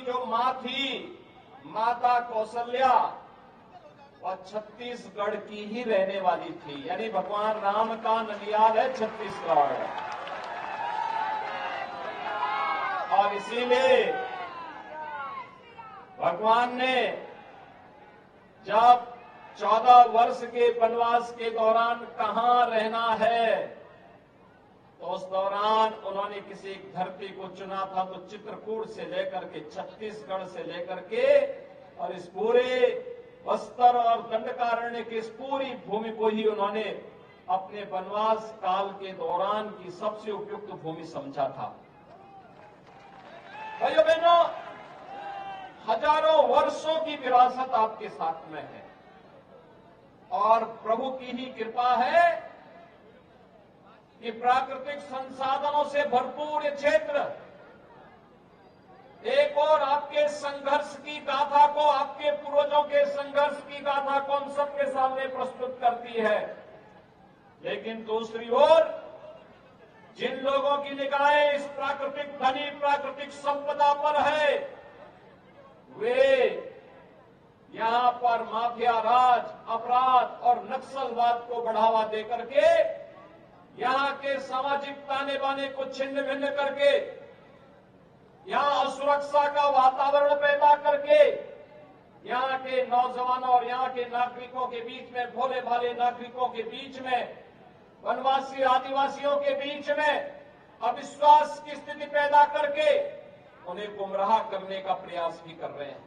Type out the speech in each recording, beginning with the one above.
जो मां थी, माता कौशल्या, और छत्तीसगढ़ की ही रहने वाली थी। यानी भगवान राम का ननियाल है छत्तीसगढ़। और इसीलिए भगवान ने जब 14 वर्ष के वनवास के दौरान कहां रहना है, तो उस दौरान उन्होंने किसी एक धरती को चुना था। तो चित्रकूट से लेकर के, छत्तीसगढ़ से लेकर के और इस पूरे बस्तर और दंडकारण्य की इस पूरी भूमि को ही उन्होंने अपने वनवास काल के दौरान की सबसे उपयुक्त भूमि समझा था। भाइयों बहनों, हजारों वर्षों की विरासत आपके साथ में है और प्रभु की ही कृपा है कि प्राकृतिक संसाधनों से भरपूर ये क्षेत्र एक और आपके संघर्ष की गाथा को, आपके पूर्वजों के संघर्ष की गाथा को हम सबके सामने प्रस्तुत करती है। लेकिन दूसरी ओर जिन लोगों की निगाहें इस प्राकृतिक धनी, प्राकृतिक संपदा पर है, वे यहां पर माफिया राज, अपराध और नक्सलवाद को बढ़ावा देकर के यहां के सामाजिक ताने बाने को छिन्न भिन्न करके, यहां असुरक्षा का वातावरण पैदा करके यहां के नौजवानों और यहां के नागरिकों के बीच में, भोले भाले नागरिकों के बीच में, वनवासी आदिवासियों के बीच में अविश्वास की स्थिति पैदा करके उन्हें गुमराह करने का प्रयास भी कर रहे हैं।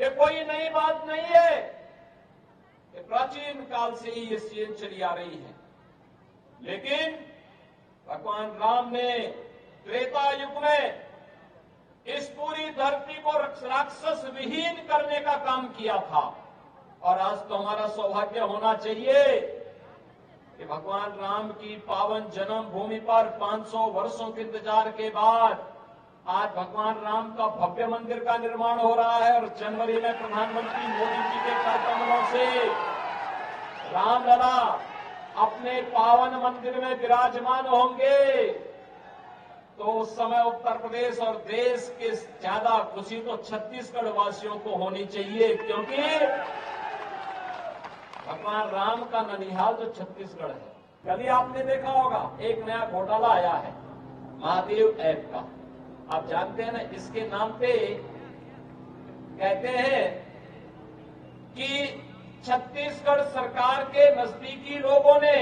ये कोई नई बात नहीं है, ये प्राचीन काल से ही ये चीज चली आ रही है। लेकिन भगवान राम ने त्रेता युग में इस पूरी धरती को राक्षस विहीन करने का काम किया था। और आज तो हमारा सौभाग्य होना चाहिए कि भगवान राम की पावन जन्मभूमि पर 500 वर्षों के इंतजार के बाद आज भगवान राम का भव्य मंदिर का निर्माण हो रहा है। और जनवरी में प्रधानमंत्री मोदी जी के कदमों से रामलला अपने पावन मंदिर में विराजमान होंगे। तो उस समय उत्तर प्रदेश और देश के ज्यादा खुशी तो छत्तीसगढ़ वासियों को होनी चाहिए, क्योंकि भगवान राम का ननिहाल जो छत्तीसगढ़ है। कल ही आपने देखा होगा एक नया घोटाला आया है महादेव ऐप का। आप जानते हैं ना, इसके नाम पे कहते हैं कि छत्तीसगढ़ सरकार के नजदीकी लोगों ने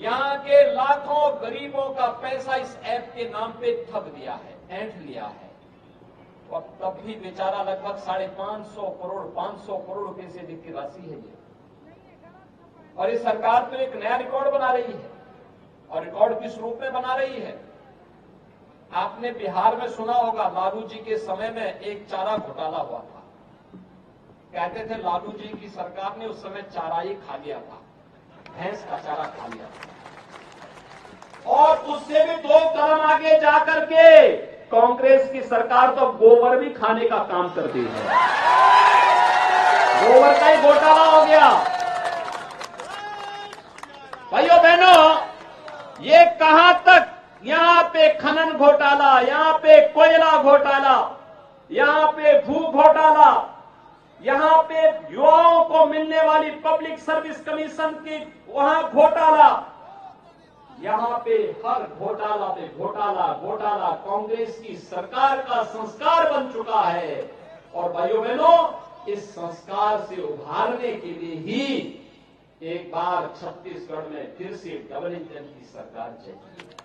यहां के लाखों गरीबों का पैसा इस ऐप के नाम पे ठग दिया है, ऐंठ लिया है। और तब भी बेचारा लगभग 550 करोड़ रुपए से अधिक की राशि है ये। और ये सरकार तो एक नया रिकॉर्ड बना रही है, और रिकॉर्ड किस रूप में बना रही है। आपने बिहार में सुना होगा, लालू जी के समय में एक चारा घोटाला हुआ था। कहते थे लालू जी की सरकार ने उस समय चारा ही खा लिया था, भैंस का चारा खा लिया था। और उससे भी 2 कदम आगे जाकर के कांग्रेस की सरकार तो गोबर भी खाने का काम करती है। गोबर का ही घोटाला हो गया। भाइयों बहनों, ये कहां तक, यहां पे खनन घोटाला, यहां पे कोयला घोटाला, यहां पे भू घोटाला, यहां पे युवाओं को मिलने वाली पब्लिक सर्विस कमीशन की वहां घोटाला, यहां पे हर घोटाला पे घोटाला घोटाला कांग्रेस की सरकार का संस्कार बन चुका है। और भाइयों बहनों, इस संस्कार से उभारने के लिए ही एक बार छत्तीसगढ़ में फिर से डबल इंजन की सरकार चाहिए।